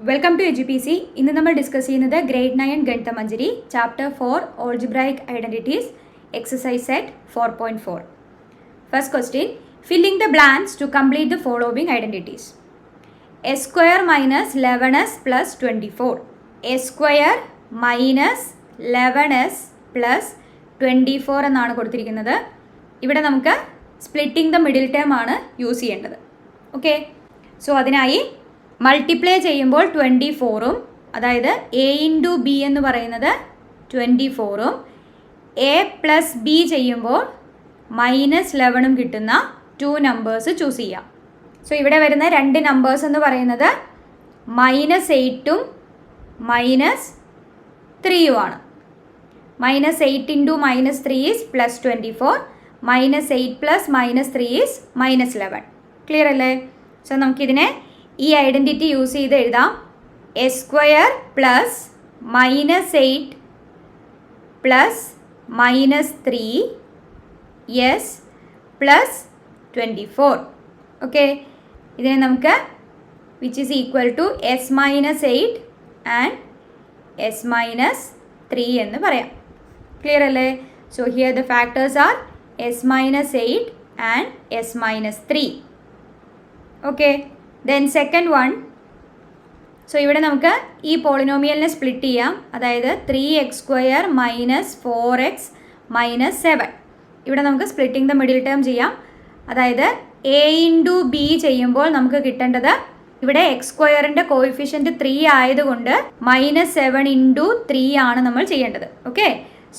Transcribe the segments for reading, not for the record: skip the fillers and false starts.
Welcome to എജുപിസി. ഇന്ന് നമ്മൾ discuss ചെയ്യുന്നത് grade 9 Ganithamanjari chapter 4 algebraic identities exercise set 4.4. First question, filling the blanks to complete the following identities. A square minus 11s plus 24. A square minus 11s plus 24 എന്നാണ് കൊടുത്തിരിക്കുന്നത്. ഇവിടെ നമുക്ക് splitting the middle term ആണ് use ചെയ്യേണ്ടത്. Okay, so അതിനായി multiply ചെയ്യുമ്പോൾ 24ഉം, അതായത് എ ഇൻറ്റു ബി എന്ന് പറയുന്നത് 24ഉം, എ പ്ലസ് ബി ചെയ്യുമ്പോൾ -11ഉം കിട്ടുന്ന 2 നമ്പേഴ്സ് ചൂസ് ചെയ്യാം. സോ ഇവിടെ വരുന്ന 2 നമ്പേഴ്സ് എന്ന് പറയുന്നത് -8ഉം -3യുമാണ്. -8 into -3 is +24, -8 plus -3 is -11. Clear അല്ലേ? സോ നമുക്കിതിനെ ഈ ഐഡൻറ്റിറ്റി യൂസ് ചെയ്ത് എഴുതാം. A square plus -8 plus -3 S plus 24. Okay, ഇതിനെ നമുക്ക് which is equal to S -8 and S -3 എന്ന് പറയാം. ക്ലിയർ അല്ലേ? So here the factors are S -8 and S -3. Okay, then second one. So ഇവിടെ നമുക്ക് ഈ പോളിനോമിയലിനെ സ്പ്ലിറ്റ് ചെയ്യാം. അതായത് 3x² മൈനസ് 4x മൈനസ് 7. ഇവിടെ നമുക്ക് സ്പ്ലിറ്റിംഗ് ദ മിഡിൽ ടേം ചെയ്യാം. അതായത് എ ഇൻറ്റു ബി ചെയ്യുമ്പോൾ നമുക്ക് കിട്ടേണ്ടത്, ഇവിടെ x² കോയിഫിഷ്യൻറ്റ് 3 ആയതുകൊണ്ട് -7 ഇൻറ്റു 3 ആണ് നമ്മൾ ചെയ്യേണ്ടത്. Okay,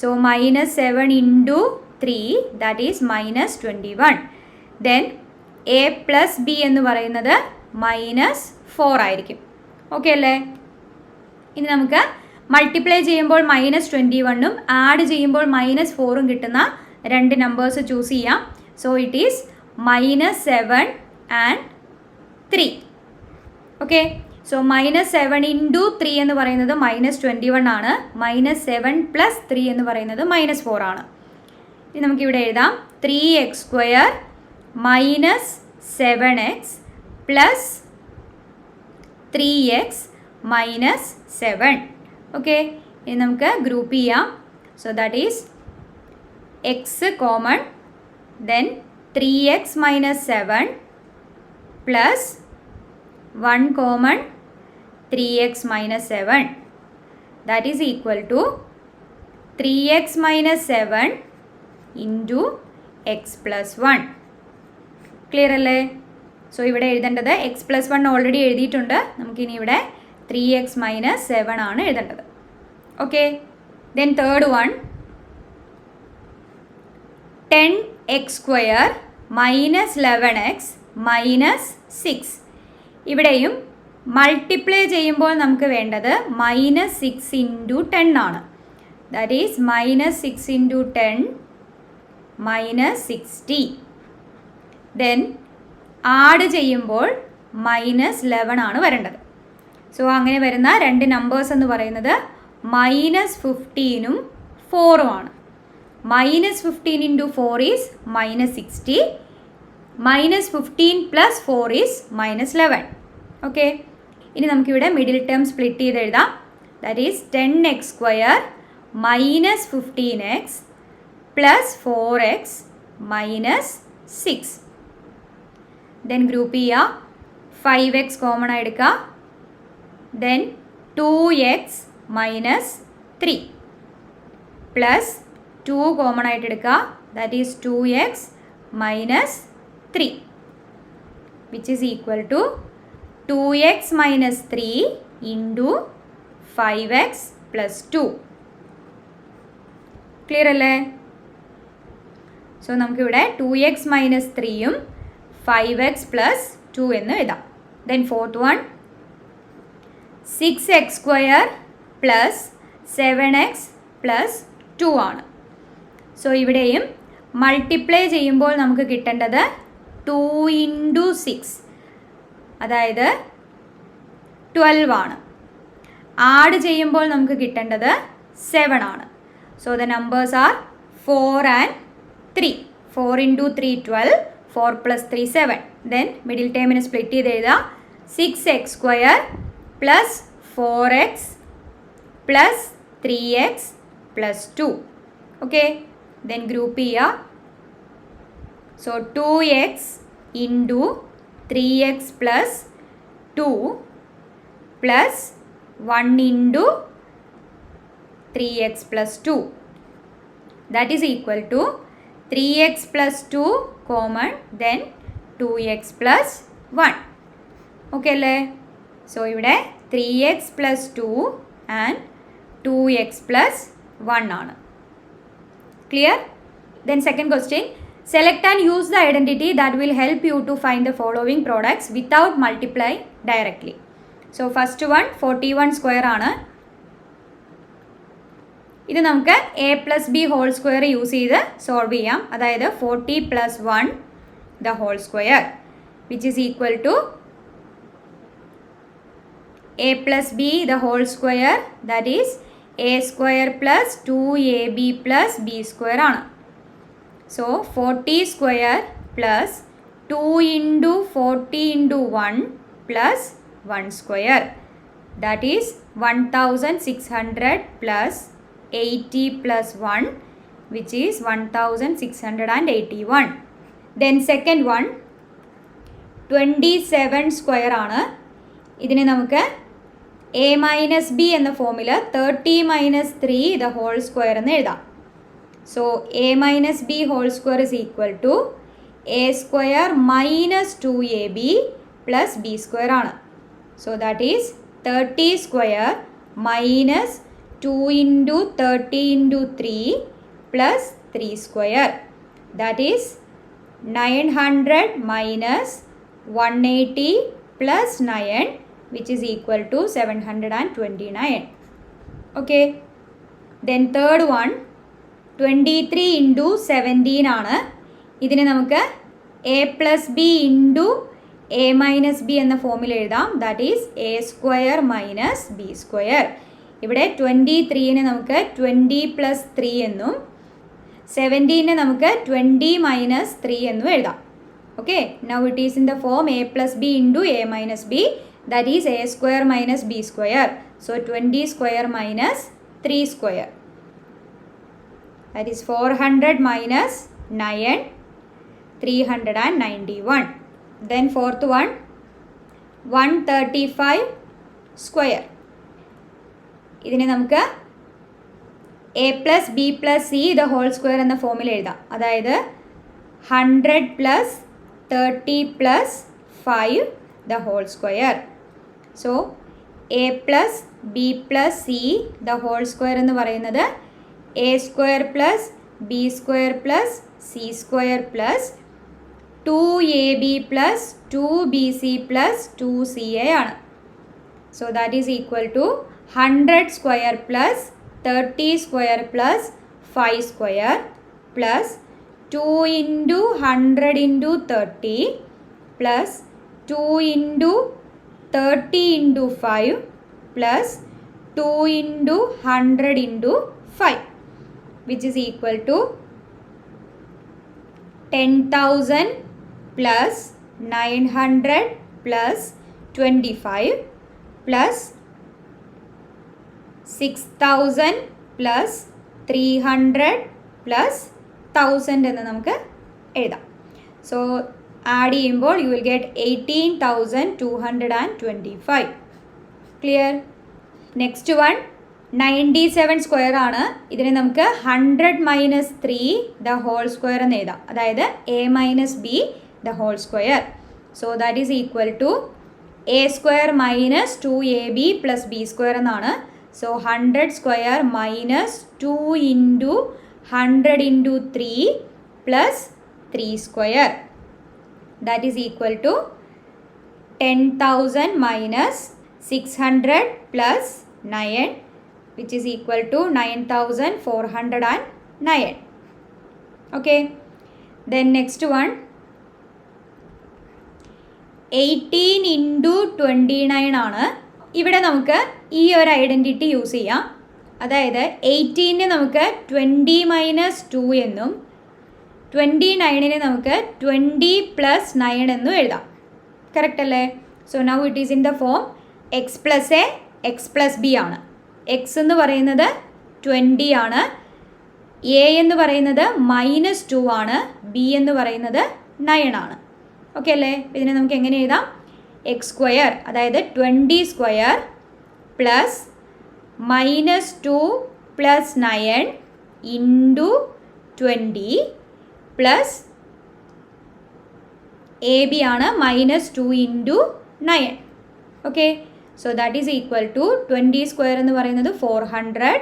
so -7 into 3 that is -21. Then A plus B എന്ന് പറയുന്നത് -4 ആയിരിക്കും. ഓക്കെ അല്ലേ? ഇനി നമുക്ക് മൾട്ടിപ്ലൈ ചെയ്യുമ്പോൾ -21ഉം ആഡ് ചെയ്യുമ്പോൾ -4ഉം കിട്ടുന്ന 2 നമ്പേഴ്സ് ചൂസ് ചെയ്യാം. So it is -7 and 3. Okay, so -7 into 3 എന്ന് പറയുന്നത് -21 ആണ്. -7 പ്ലസ് 3 എന്ന് പറയുന്നത് -4 ആണ്. ഇനി നമുക്കിവിടെ എഴുതാം 3x² minus 7x plus 3x minus 7. Okay, ഇനി നമുക്ക് ഗ്രൂപ്പ് ചെയ്യാം. So that is X common, then 3x minus 7 plus 1 common 3x minus 7. That is equal to 3x minus 7 into X plus 1. Clear അല്ലേ? സോ ഇവിടെ എഴുതേണ്ടത് x+1 already എഴുതിയിട്ടുണ്ട്. നമുക്കിനി ഇവിടെ 3x minus 7 ആണ് എഴുതേണ്ടത്. Okay, then third one, 10x² minus 11x minus 6. ഇവിടെയും multiply ചെയ്യുമ്പോൾ നമുക്ക് വേണ്ടത് -6 ഇൻറ്റു 10 ആണ്. That is -6 into 10 -60. Then add ചെയ്യുമ്പോൾ -11 ആണ് വരേണ്ടത്. സോ അങ്ങനെ വരുന്ന 2 നമ്പേഴ്സ് എന്ന് പറയുന്നത് -15ഉം 4ഉം ആണ്. -15 into 4 is -60, -15 plus 4 is -11. Okay, ഇനി നമുക്കിവിടെ മിഡിൽ ടേം സ്പ്ലിറ്റ് ചെയ്ത് എഴുതാം. That is 10x² minus 15x plus 4x minus 6. Then group ചെയ്യുക. 5x കോമൺ ആയി എടുക്കുക. Then 2x minus 3 plus 2 common ആയിട്ട് എടുക്കുക. That is 2x minus 3 which is equal to 2x minus 3 into 5x plus 2. Clear അല്ലേ? So നമുക്കിവിടെ 2x minus 3യും 5x plus 2 എന്ന് എഴുതാം. Then fourth one, 6x² plus 7x plus 2 ആണ്. So ഇവിടെയും multiply ചെയ്യുമ്പോൾ നമുക്ക് കിട്ടേണ്ടത് 2 ഇൻറ്റു 6, അതായത് 12 ആണ്. ആഡ് ചെയ്യുമ്പോൾ നമുക്ക് കിട്ടേണ്ടത് 7 ആണ്. So the numbers are 4 and 3. 4 into 3 12, 4 plus 3 7. Then middle ടേമിന് സ്പ്ലിറ്റ് ചെയ്ത് എഴുതാം. 6x² plus 4x plus 3x plus 2. Okay, then group here. So 2x into 3x plus 2 plus 1 into 3x plus 2. That is equal to 3x plus 2 common, then 2x plus 1. Okay അല്ലേ? So ഇവിടെ 3x plus 2 and 2x plus 1 ആണ്. Clear? Then second question. Select and use the identity that will help you to find the following products without multiplying directly. So first one 41 square ആണ്. ഇത് നമുക്ക് a plus b whole square use ചെയ്ത് solve ചെയ്യാം. അതായത് 40 plus 1 the whole square which is equal to a plus b the whole square, that is a square plus 2ab plus b square ആണ്. So 40 square plus 2 into 40 into 1 plus 1 square, that is 1600 plus 80 plus 1 which is 1681. Then second one 27 square ആണ്. ഇതിനെ നമുക്ക് a minus b എന്ന ഫോമിൽ 30 minus 3 the whole square എന്ന് എഴുതാം. So a minus b whole square is equal to a square minus 2ab plus b square ആണ്. So that is 30 square minus 2 into 30 into 3 plus 3 square, that is 900 minus 180 plus 9 which is equal to 729. Okay, then third one 23 into 17 ആണ്. ഇതിനെ നമുക്ക് a plus b into a minus b എന്ന ഫോമിൽ എഴുതാം. that is a square minus b square. ഇവിടെ 23നെ നമുക്ക് 20 plus 3 എന്നും 17നെ നമുക്ക് 20 minus 3 എന്നും എഴുതാം. Okay, now it is in the form a plus b into a minus b, that is a square minus b square. So 20 square minus 3 square, that is 400 minus 9, 391. Then fourth one 135 square. ഇതിനെ നമുക്ക് a plus b plus c the whole square എന്ന ഫോമിൽ എഴുതാം. അതായത് 100 plus 30 plus 5 the whole square. So a plus b plus c the whole square എന്ന് പറയുന്നത് a square plus b square plus c square plus 2ab plus 2bc plus 2ca ആണ്. So that is equal to 100 square plus 30 square plus 5 square plus 2 into 100 into 30 plus 2 into 30 into 5 plus 2 into 100 into 5 which is equal to 10,000 plus 900 plus 25 plus 6,000 plus 300 plus 1000 എന്ന് നമുക്ക് എഴുതാം. So add ചെയ്യുമ്പോൾ you will get 18,225. Clear? Next one 97 square ആണ്. ഇതിനെ നമുക്ക് 100 minus 3 the whole square എന്ന് എഴുതാം. അതായത് a minus B the whole square. So that is equal to a square minus 2ab plus B square എന്നാണ്. So 100 square minus 2 into 100 into 3 plus 3 square. That is equal to 10,000 minus 600 plus 9 which is equal to 9,409. Okay. Then next one 18 into 29 ആണ്. ഇവിടെ നമുക്ക് ഈ ഒരു identity use ചെയ്യാം. അതായത് 18നെ നമുക്ക് 20 minus 2 എന്നും 29നെ നമുക്ക് 20 പ്ലസ് 9 എന്നും എഴുതാം. കറക്റ്റ് അല്ലേ? So now it is in the form X plus A X plus B ആണ്. എക്സ് എന്ന് പറയുന്നത് 20 ആണ്, എ എന്ന് പറയുന്നത് -2 ആണ്, ബി എന്ന് പറയുന്നത് 9 ആണ്. ഓക്കെ അല്ലേ? ഇതിനെ നമുക്ക് എങ്ങനെ എഴുതാം? എക്സ് സ്ക്വയർ അതായത് 20 square plus -2 plus 9 into 20 plus A B ആണ് -2 into 9. Okay, so that is equal to 20 square എന്ന് പറയുന്നത് 400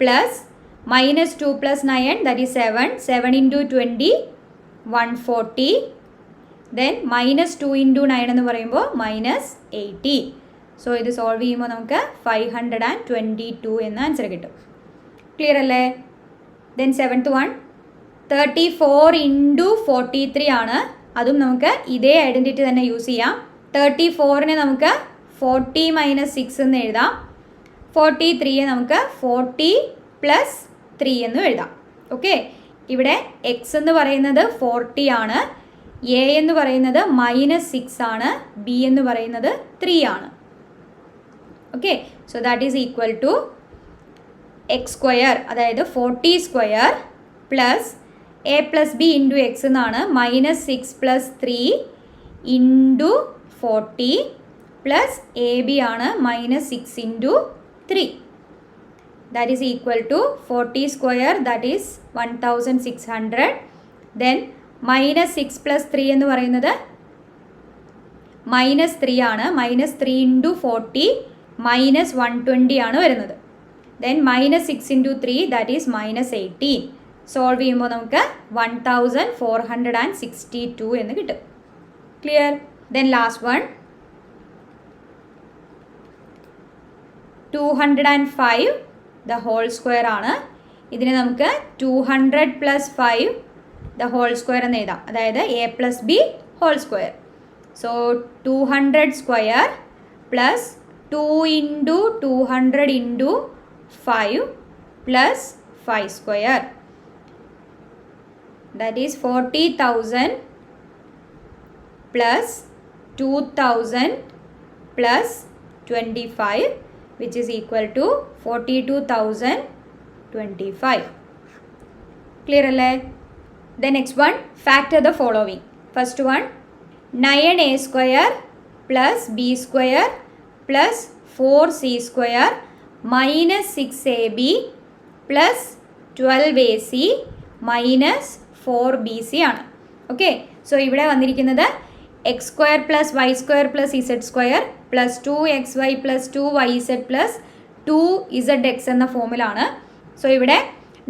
plus -2 plus 9 that is 7 into 20 140, then -2 into 9 എന്ന് പറയുമ്പോൾ -80. സോ ഇത് സോൾവ് ചെയ്യുമ്പോൾ നമുക്ക് 522 എന്ന ആൻസർ കിട്ടും. ക്ലിയർ അല്ലേ? ദെൻ 7th വൺ 34 ഇൻറ്റു 43 ആണ്. അതും നമുക്ക് ഇതേ ഐഡൻറ്റിറ്റി തന്നെ യൂസ് ചെയ്യാം. 34നെ നമുക്ക് 40 - 6 എന്ന് എഴുതാം. 43യെ നമുക്ക് 40 + 3 എന്നും എഴുതാം. ഓക്കെ, ഇവിടെ എക്സ് എന്ന് പറയുന്നത് 40 ആണ്, എ എന്ന് പറയുന്നത് -6 ആണ്, ബി എന്ന് പറയുന്നത് 3 ആണ്. Okay, so that is equal to X square അതായത് 40 square plus A plus B into X എന്നാണ് -6 + 3 ഇൻറ്റു 40 പ്ലസ് എ ബി ആണ് -6 into 3. That is equal to 40 square that is 1600. Then -6 + 3 എന്ന് പറയുന്നത് -3 ആണ്, -3 ഇൻറ്റു 40 -120 ആണ് വരുന്നത്. Then -6 into 3 that is -18. Solve ചെയ്യുമ്പോൾ നമുക്ക് 1462 എന്ന് കിട്ടും. Clear? Then last one 205 the whole square ആണ്. ഇതിനെ നമുക്ക് 200 + 5 ദ ഹോൾ സ്ക്വയർ എന്ന് എഴുതാം, അതായത് A plus B whole square. So 200 square plus 2 into 200 into 5 plus 5 square that is 40,000 plus 2,000 plus 25 which is equal to 42,025. Clear alle? The next one, factor the following. First one 9a square plus b square plus 4c square minus 6ab plus 12ac minus 4bc ആണ്. Okay, so ഇവിടെ വന്നിരിക്കുന്നത് X square plus Y square plus Z square plus 2xy plus 2yz plus 2zx എന്ന ഫോമിലാണ്. So ഇവിടെ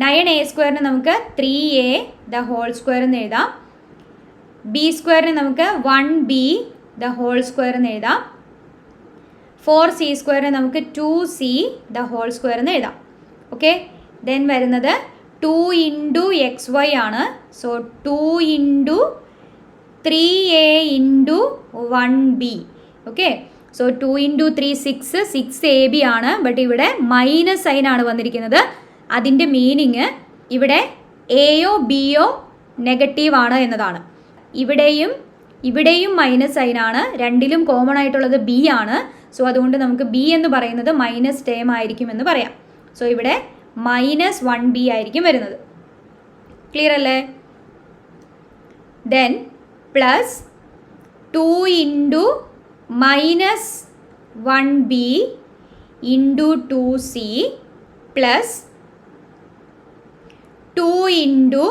9a സ്ക്വയറിന് നമുക്ക് 3a the whole square എന്ന് എഴുതാം, ബി സ്ക്വയറിന് നമുക്ക് 1b ദ ഹോൾ സ്ക്വയർ എന്ന് എഴുതാം, 4c സ്ക്വയറിന് നമുക്ക് 2c ദ ഹോൾ സ്ക്വയർ എന്ന് എഴുതാം. ഓക്കെ, ദെൻ വരുന്നത് 2 ഇൻറ്റു xy ആണ്. So 2 into 3a into 1b. Okay, so 2 into 3 6ab ആണ്. ബട്ട് ഇവിടെ മൈനസ് സൈനാണ് വന്നിരിക്കുന്നത്. അതിൻ്റെ മീനിങ് ഇവിടെ എയോ ബിയോ നെഗറ്റീവ് ആണ് എന്നതാണ്. ഇവിടെയും മൈനസ് സൈനാണ്, രണ്ടിലും കോമൺ ആയിട്ടുള്ളത് ബി ആണ്. സോ അതുകൊണ്ട് നമുക്ക് ബി എന്ന് പറയുന്നത് മൈനസ് ടേം ആയിരിക്കും എന്ന് പറയാം. സോ ഇവിടെ -1b ആയിരിക്കും വരുന്നത്. ക്ലിയർ അല്ലേ? Then plus 2 into -1b into 2c plus 2 into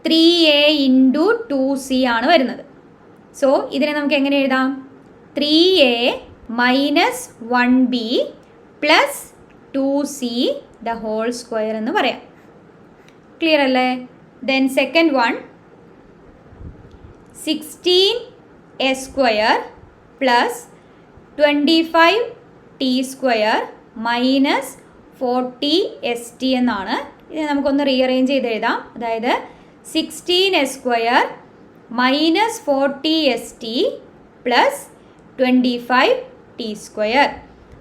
3a into 2c ആണ് വരുന്നത്. സോ ഇതിനെ നമുക്ക് എങ്ങനെ എഴുതാം? 3a minus 1b plus 2c the whole square എന്ന് പറയാം. ക്ലിയർ അല്ലേ? Then second one 16a square plus 25t square minus 40st എന്നാണ്. ഇത് നമുക്കൊന്ന് റീഅറേഞ്ച് ചെയ്ത് എഴുതാം. അതായത് 16a square minus 40st plus 25t square.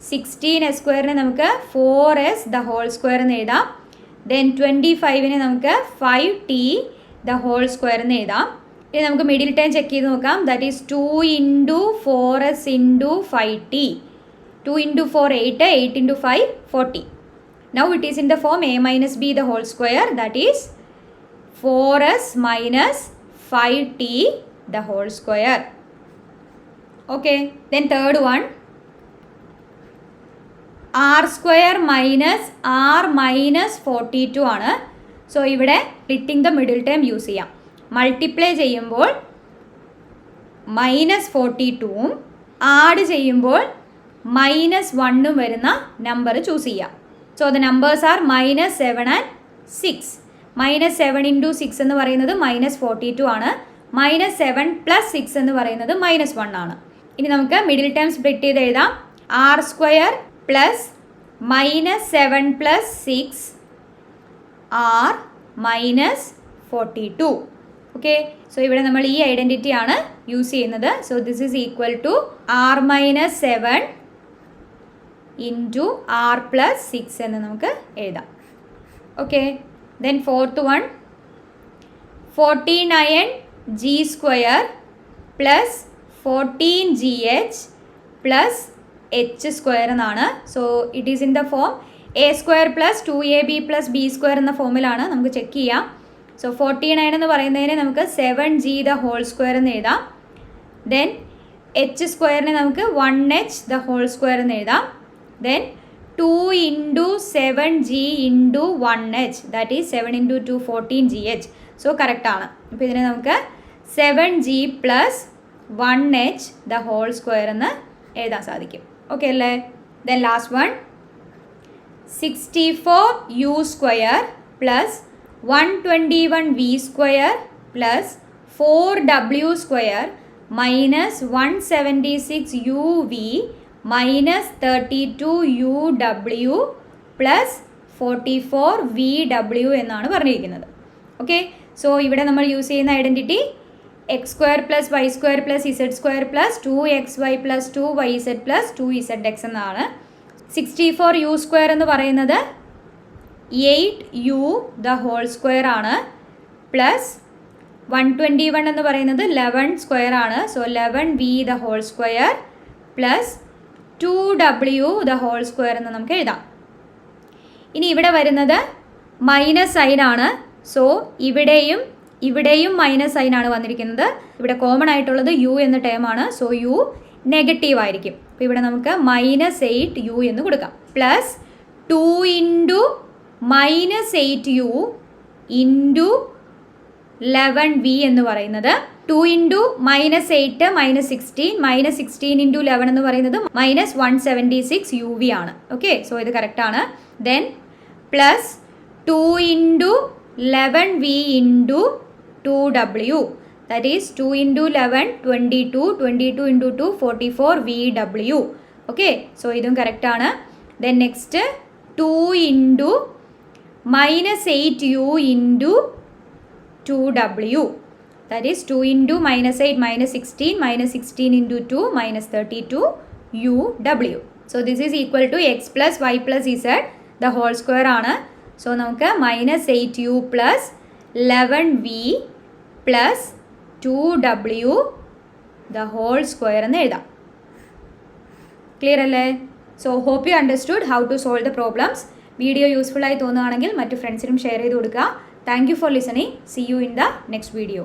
16a സ്ക്വയറിനെ നമുക്ക് 4s ദ ഹോൾ സ്ക്വയർ എന്ന് എഴുതാം. ദെൻ 25നെ നമുക്ക് 5t ദ ഹോൾ സ്ക്വയർ എന്ന് എഴുതാം. ഇനി നമുക്ക് മിഡിൽ ടേം ചെക്ക് ചെയ്ത് നോക്കാം. That is 2 into 4s into 5t. 2 into 4 8, 8 into 5 40. Now it is in the form a minus b the whole square, that is 4s minus 5t the whole square. Okay, then third one, r square minus r minus 42 ആണ്. So ഇവിടെ splitting the middle term use ചെയ്യാം. Multiply ചെയ്യുമ്പോൾ -42ഉം add ചെയ്യുമ്പോൾ -1ഉം വരുന്ന number choose ചെയ്യാം. So the numbers are -7 and 6. -7 into 6 എന്ന് പറയുന്നത് -42 ആണ്. -7 + 6 എന്ന് പറയുന്നത് -1 ആണ്. ഇനി നമുക്ക് മിഡിൽ ടേം സ്പ്ലിറ്റ് ചെയ്ത് എഴുതാം. r square plus -7 + 6 r -42. Okay, so ഇവിടെ നമ്മൾ ഈ ഐഡൻറ്റിറ്റി ആണ് യൂസ് ചെയ്യുന്നത്. So this is equal to r -7 into r + 6 എന്ന് നമുക്ക് എഴുതാം. ഓക്കെ, then fourth one 49g square plus 14gh plus h square എന്നാണ്. So it is in the form a square plus 2ab plus b square എന്ന ഫോമിലാണ്. നമുക്ക് check ചെയ്യാം. So 49 എന്ന് പറയുന്നതിനെ നമുക്ക് 7g ദ ഹോൾ സ്ക്വയർ എന്ന് എഴുതാം. ദെൻ h സ്ക്വയറിനെ നമുക്ക് 1h ദ ഹോൾ സ്ക്വയർ എന്ന് എഴുതാം. Then 2 into 7g into 1h, that is 7 into 2 14gh. So correct ആണ്. അപ്പോൾ ഇതിനെ നമുക്ക് 7g plus 1h the whole square എന്ന് എഴുതാൻ സാധിക്കും. ഓക്കെ അല്ലേ? Then last one 64u square plus 121v square plus 4w square minus 176uv minus 32uw plus 44vw എന്നാണ് പറഞ്ഞിരിക്കുന്നത്. ഓക്കെ, സോ ഇവിടെ നമ്മൾ യൂസ് ചെയ്യുന്ന identity X square plus Y square plus Z square plus 2xy plus 2yz plus 2zx എന്നാണ്. 64u square എന്ന് പറയുന്നത് 8u the whole square ആണ്. Plus 121 എന്ന് പറയുന്നത് 11 സ്ക്വയർ ആണ്. So 11v the whole square plus 2w the whole square എന്ന് നമുക്ക് എഴുതാം. ഇനി ഇവിടെ വരുന്നത് മൈനസ് സൈൻ ആണ്. സോ ഇവിടെയും മൈനസ് സൈൻ ആണ് വന്നിരിക്കുന്നത്. ഇവിടെ കോമൺ ആയിട്ടുള്ളത് u എന്ന ടേം ആണ്. സോ u നെഗറ്റീവ് ആയിരിക്കും. അപ്പോൾ ഇവിടെ നമുക്ക് -8u എന്ന് കൊടുക്കാം. Plus 2 into -8u into 11v എന്ന് പറയുന്നത് 2 ഇൻറ്റു -8 -16 -16 ഇൻറ്റു 11 എന്ന് പറയുന്നത് -176uv ആണ്. ഓക്കെ, സോ ഇത് കറക്റ്റ് ആണ്. Then plus 2 into 11v into 2w, that is 2 into 11 22 22 into 2 44vw. Okay, so ഇതും കറക്റ്റ് ആണ്. Then next 2 into -8u into 2w, that is 2 into -8 -16 into 2 -32uw. So this is equal to X plus Y plus Z the whole square ആണ്. So നമുക്ക് -8u plus 11v plus 2w the whole square എന്ന് എഴുതാം. Clear അല്ലേ? So hope you understood how to solve the problems. Video useful ആയി തോന്നുകയാണെങ്കിൽ മറ്റു ഫ്രണ്ട്സിനും share ചെയ്ത് കൊടുക്കുക. Thank you for listening. See you in the next video.